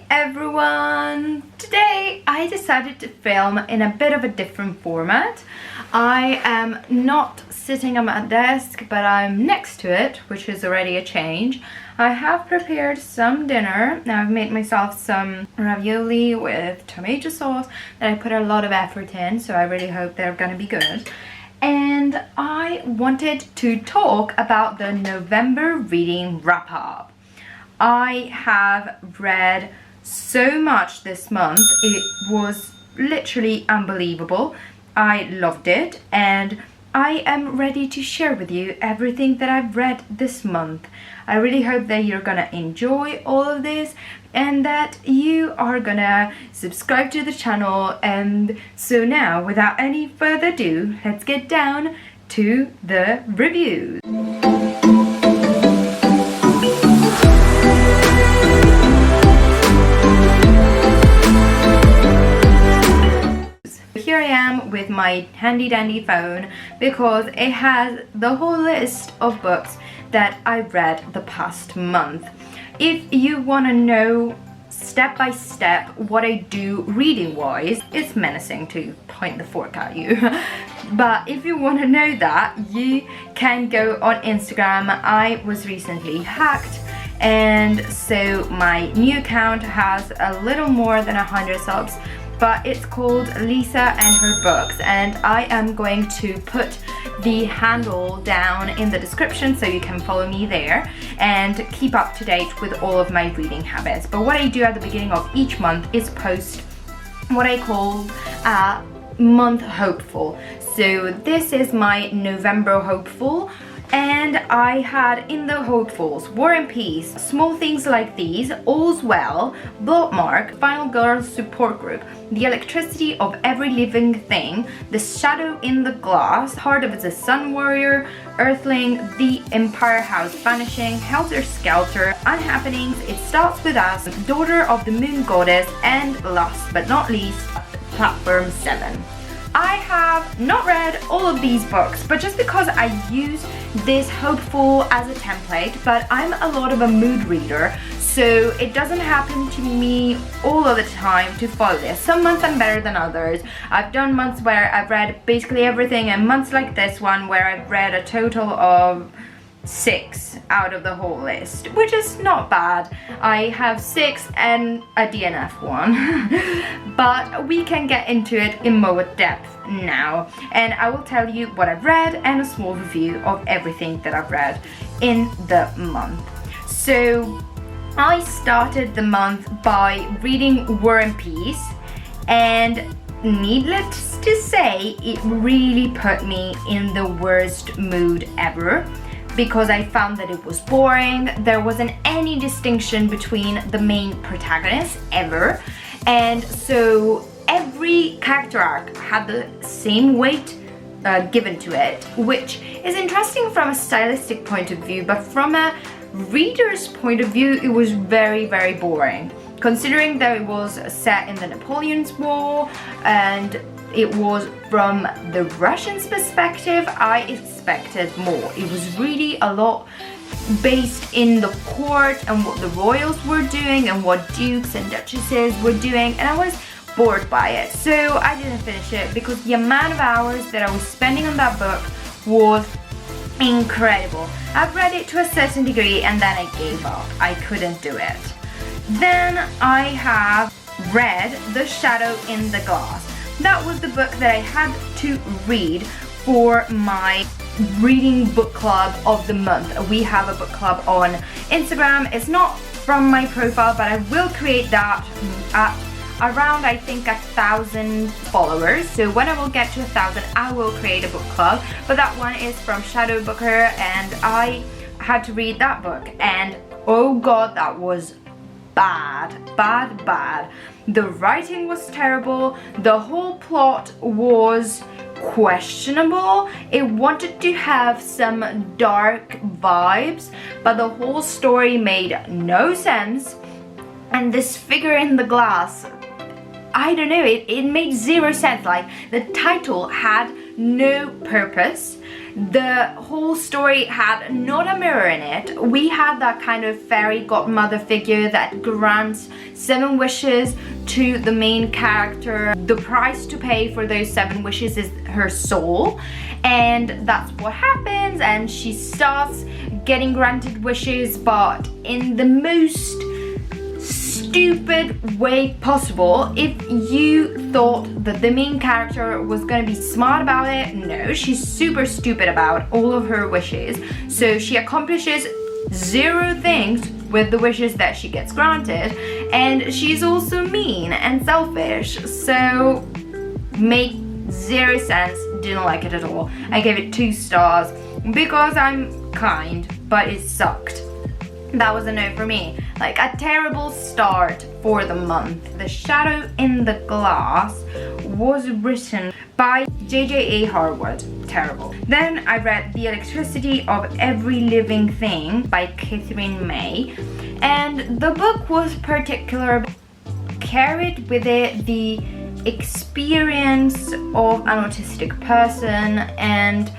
everyone! Today I decided to film in a bit of a different format. I am not sitting at my desk, but I'm next to it, which is already a change. I have prepared some dinner. Now I've made myself some ravioli with tomato sauce that I put a lot of effort in, so I really hope they're gonna be good. And I wanted to talk about the November reading wrap-up. I have read so much this month. It was literally unbelievable. I loved it, and I am ready to share with you everything that I've read this month. I really hope that you're gonna enjoy all of this and that you are gonna subscribe to the channel. And so now, without any further ado, let's get down to the reviews. Here I am with my handy dandy phone because it has the whole list of books that I've read the past month. If you want to know step by step what I do reading wise, it's menacing to point the fork at you. But if you want to know that, you can go on Instagram. I was recently hacked, and so my new account has a little more than 100 subs, but it's called Lisa and Her Books, and I am going to put the handle down in the description so you can follow me there and keep up to date with all of my reading habits. But what I do at the beginning of each month is post what I call a month hopeful. So this is my November hopeful, and I had in the hopefuls War and Peace, Small Things Like These, All's Well, Bookmark, Final Girls Support Group, The Electricity of Every Living Thing, The Shadow in the Glass, Heart of the Sun Warrior, Earthling, The Empire House Vanishing, Helter Skelter, Umhaopenings, It Starts With Us, Daughter of the Moon Goddess, and last but not least, Platform 7. I have not read all of these books, but just because I use this hopeful as a template, but I'm a lot of a mood reader, so it doesn't happen to me all of the time to follow this. Some months I'm better than others. I've done months where I've read basically everything, and months like this one where I've read a total of 6 out of the whole list, which is not bad. I have 6 and a DNF one. But we can get into it in more depth now, and I will tell you what I've read and a small review of everything that I've read in the month. So I started the month by reading War and Peace, and needless to say, it really put me in the worst mood ever, because I found that it was boring. There wasn't any distinction between the main protagonists ever, and so every character arc had the same weight given to it, which is interesting from a stylistic point of view, but from a reader's point of view it was very, very boring, considering that it was set in the Napoleon's War and it was from the Russians' perspective. I expected more. It was really a lot based in the court and what the royals were doing and what dukes and duchesses were doing, and I was bored by it. So I didn't finish it because the amount of hours that I was spending on that book was incredible. I've read it to a certain degree and then I gave up. I couldn't do it. Then I have read The Shadow in the Glass. That was the book that I had to read for my reading book club of the month. We have a book club on Instagram. It's not from my profile, but I will create that at around, I think, 1,000 followers. So when I will get to 1,000, I will create a book club. But that one is from Shadow Booker, and I had to read that book, and oh god, that was bad. The writing was terrible. The whole plot was questionable. It wanted to have some dark vibes, but the whole story made no sense. And this figure in the glass, I don't know, it made zero sense. Like, the title had no purpose. The whole story had not a mirror in it. We had that kind of fairy godmother figure that grants 7 wishes to the main character. The price to pay for those 7 wishes is her soul, and that's what happens, and she starts getting granted wishes, but in the most stupid way possible. If you thought that the main character was gonna be smart about it, no, she's super stupid about all of her wishes. So she accomplishes 0 things with the wishes that she gets granted, and she's also mean and selfish, so make 0 sense. Didn't like it at all. I gave it 2 stars because I'm kind, but it sucked. That was a no for me. Like, a terrible start for the month. The Shadow in the Glass was written by J.J.A. Harwood. Terrible. Then I read The Electricity of Every Living Thing by Catherine May, and the book was particular. Carried with it the experience of an autistic person, and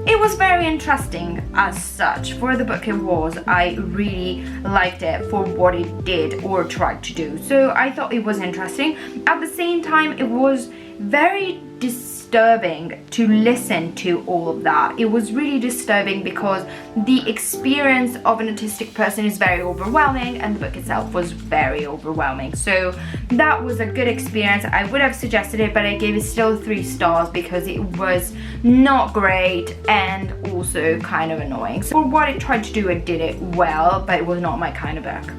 it was very interesting as such. For the book it was, I really liked it for what it did or tried to do. So I thought it was interesting. At the same time, it was very disturbing to listen to all of that. It was really disturbing because the experience of an autistic person is very overwhelming, and the book itself was very overwhelming. So that was a good experience. I would have suggested it, but I gave it still 3 stars because it was not great and also kind of annoying. So for what it tried to do, it did it well, but it was not my kind of book.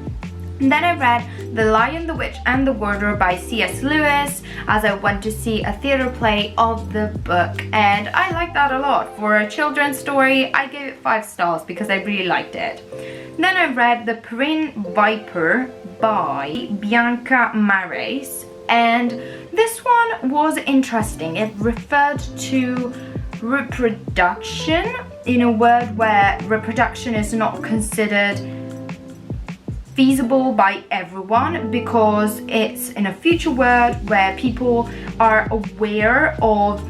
And then I read The Lion, the Witch and the Wardrobe by C.S. Lewis, as I went to see a theatre play of the book, and I liked that a lot. For a children's story, I gave it 5 stars because I really liked it. Then I read The Prynne Viper by Bianca Mairesse, and this one was interesting. It referred to reproduction in a world where reproduction is not considered feasible by everyone, because it's in a future world where people are aware of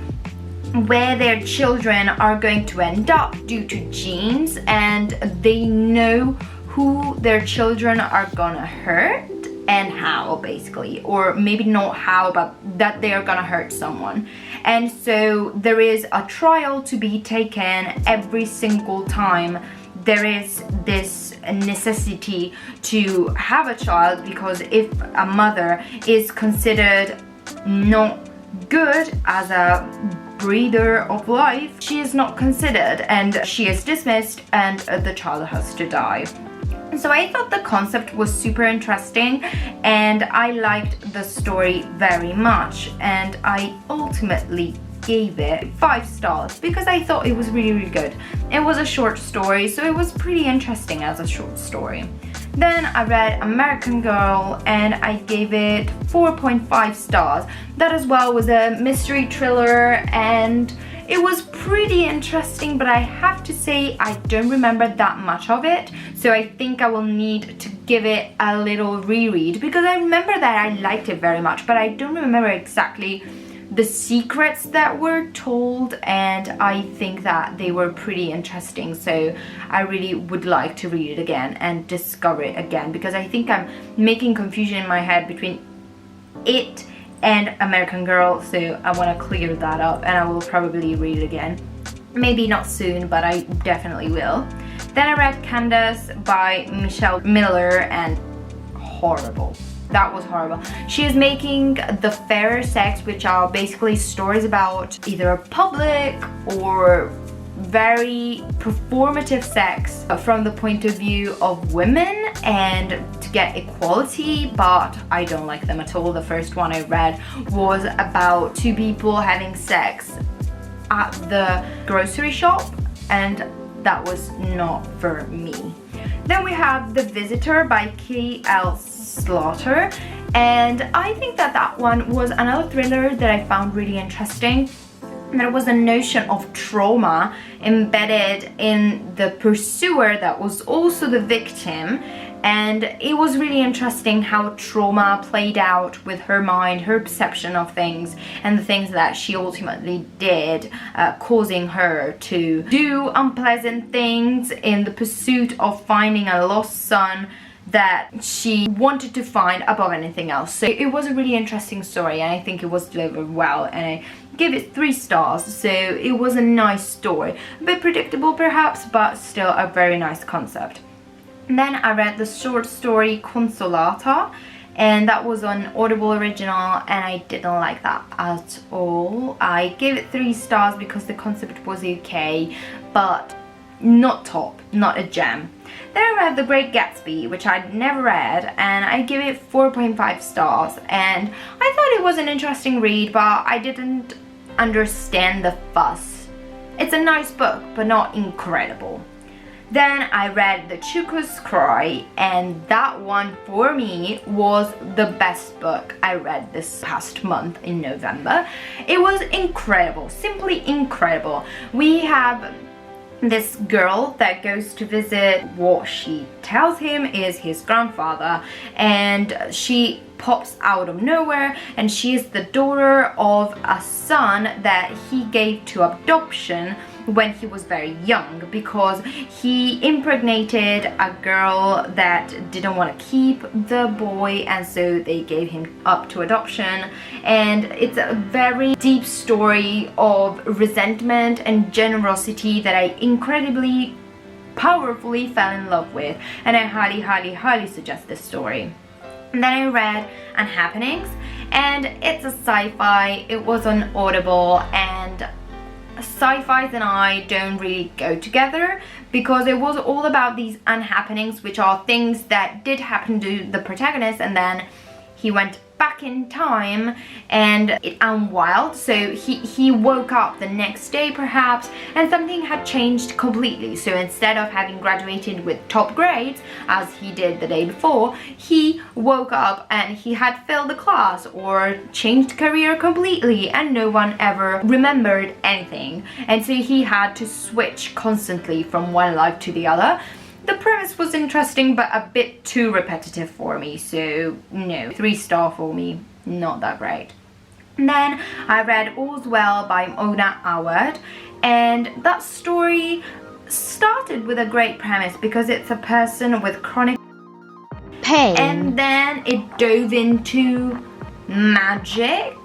where their children are going to end up due to genes, and they know who their children are gonna hurt and how, basically, or maybe not how, but that they are gonna hurt someone. And so there is a trial to be taken every single time there is this necessity to have a child, because if a mother is considered not good as a breather of life, she is not considered and she is dismissed, and the child has to die. So I thought the concept was super interesting, and I liked the story very much, and I ultimately gave it 5 stars because I thought it was really good. It was a short story, so it was pretty interesting as a short story. Then I read American Girl, and I gave it 4.5 stars. That as well was a mystery thriller, and it was pretty interesting, but I have to say I don't remember that much of it, so I think I will need to give it a little reread, because I remember that I liked it very much, but I don't remember exactly the secrets that were told, and I think that they were pretty interesting, so I really would like to read it again and discover it again, because I think I'm making confusion in my head between it and American Girl, so I want to clear that up, and I will probably read it again. Maybe not soon, but I definitely will. Then I read Candace by Michelle Miller, and horrible. That was horrible. She is making the fairer sex, which are basically stories about either public or very performative sex from the point of view of women, and to get equality, but I don't like them at all. The first one I read was about 2 people having sex at the grocery shop, and that was not for me. Then we have The Visitor by K.L. Slaughter, and I think that that one was another thriller that I found really interesting. There was a notion of trauma embedded in the pursuer that was also the victim, and it was really interesting how trauma played out with her mind, her perception of things, and the things that she ultimately did, causing her to do unpleasant things in the pursuit of finding a lost son that she wanted to find above anything else. So it was a really interesting story, and I think it was delivered well, and I give it 3 stars. So it was a nice story, a bit predictable perhaps, but still a very nice concept. And then I read the short story Consolata, and that was on Audible original, and I didn't like that at all. I gave it 3 stars because the concept was okay, but not top, not a gem. Then I read The Great Gatsby, which I'd never read, and I give it 4.5 stars, and I thought it was an interesting read, but I didn't understand the fuss. It's a nice book, but not incredible. Then I read The Cuckoo's Cry, and that one for me was the best book I read this past month in November. It was incredible, simply incredible. We have this girl that goes to visit what she tells him is his grandfather, and she pops out of nowhere, and she is the daughter of a son that he gave to adoption when he was very young, because he impregnated a girl that didn't want to keep the boy, and so they gave him up to adoption. And it's a very deep story of resentment and generosity that I incredibly powerfully fell in love with, and I highly suggest this story. And then I read Umhaopenings, and it's a sci-fi. It was on Audible, and sci-fi and I don't really go together, because it was all about these unhappenings, which are things that did happen to the protagonist, and then he went back in time and it unwild. So he woke up the next day perhaps, and something had changed completely. So instead of having graduated with top grades as he did the day before, he woke up and he had failed the class or changed career completely, and no one ever remembered anything, and so he had to switch constantly from one life to the other. The premise was interesting, but a bit too repetitive for me, so no, 3 star for me, not that great. And then I read All's Well by Harwood, and that story started with a great premise because it's a person with chronic pain, and then it dove into magic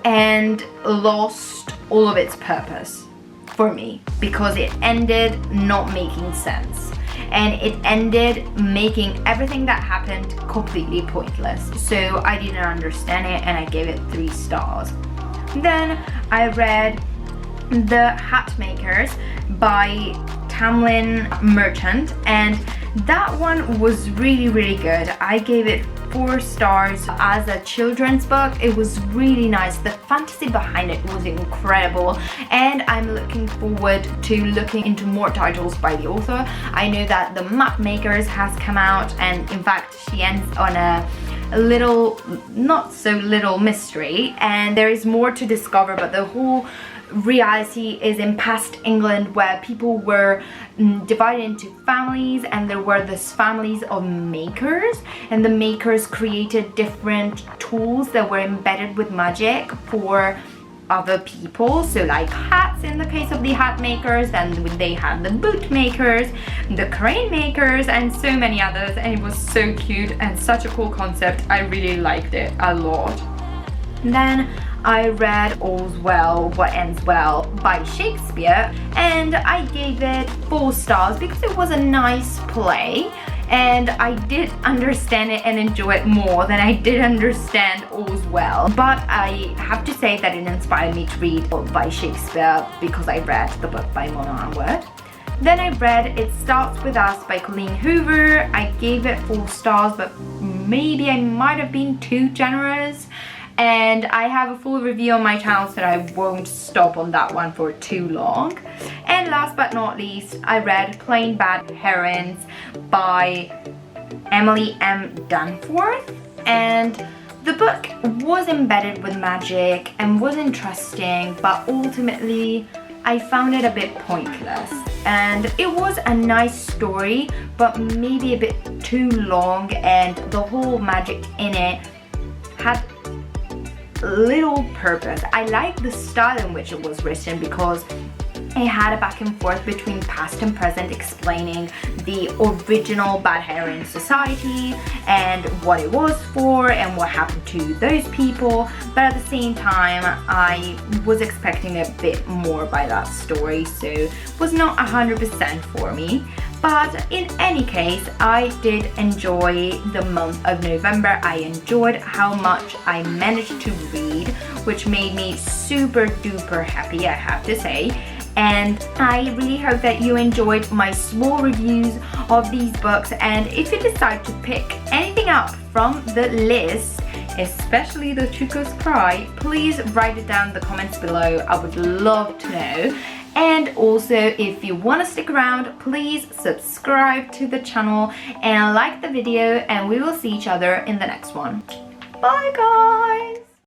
and lost all of its purpose for me, because it ended not making sense. And it ended making everything that happened completely pointless. So I didn't understand it, and I gave it 3 stars. Then I read The Hat Makers by Tamlin Merchant, and that one was really good. I gave it 4 stars as a children's book. It was really nice. The fantasy behind it was incredible, and I'm looking forward to looking into more titles by the author. I know that The Map Makers has come out, and in fact she ends on a little, not so little mystery, and there is more to discover, but the whole reality is in past England, where people were divided into families, and there were these families of makers, and the makers created different tools that were embedded with magic for other people. So like hats in the case of the hat makers, and they had the boot makers, the crane makers, and so many others, and it was so cute and such a cool concept. I really liked it a lot. And then I read All's Well, What Ends Well by Shakespeare, and I gave it 4 stars because it was a nice play, and I did understand it and enjoy it more than I did understand All's Well. But I have to say that it inspired me to read by Shakespeare because I read the book by Mona Harwood. Then I read It Starts With Us by Colleen Hoover. I gave it 4 stars, but maybe I might have been too generous. And I have a full review on my channel, so I won't stop on that one for too long. And last but not least, I read Plain Bad Heroines by Emily M. Dunforth. And the book was embedded with magic and was interesting, but ultimately I found it a bit pointless. And it was a nice story, but maybe a bit too long, and the whole magic in it had little purpose. I like the style in which it was written because it had a back and forth between past and present, explaining the original Bad Heroine Society and what it was for and what happened to those people, but at the same time I was expecting a bit more by that story, so it was not 100% for me. But in any case, I did enjoy the month of November. I enjoyed how much I managed to read, which made me super duper happy, I have to say. And I really hope that you enjoyed my small reviews of these books, and if you decide to pick anything up from the list, especially the Cuckoo's Cry, please write it down in the comments below. I would love to know. And also, if you want to stick around, please subscribe to the channel and like the video, and we will see each other in the next one. Bye guys!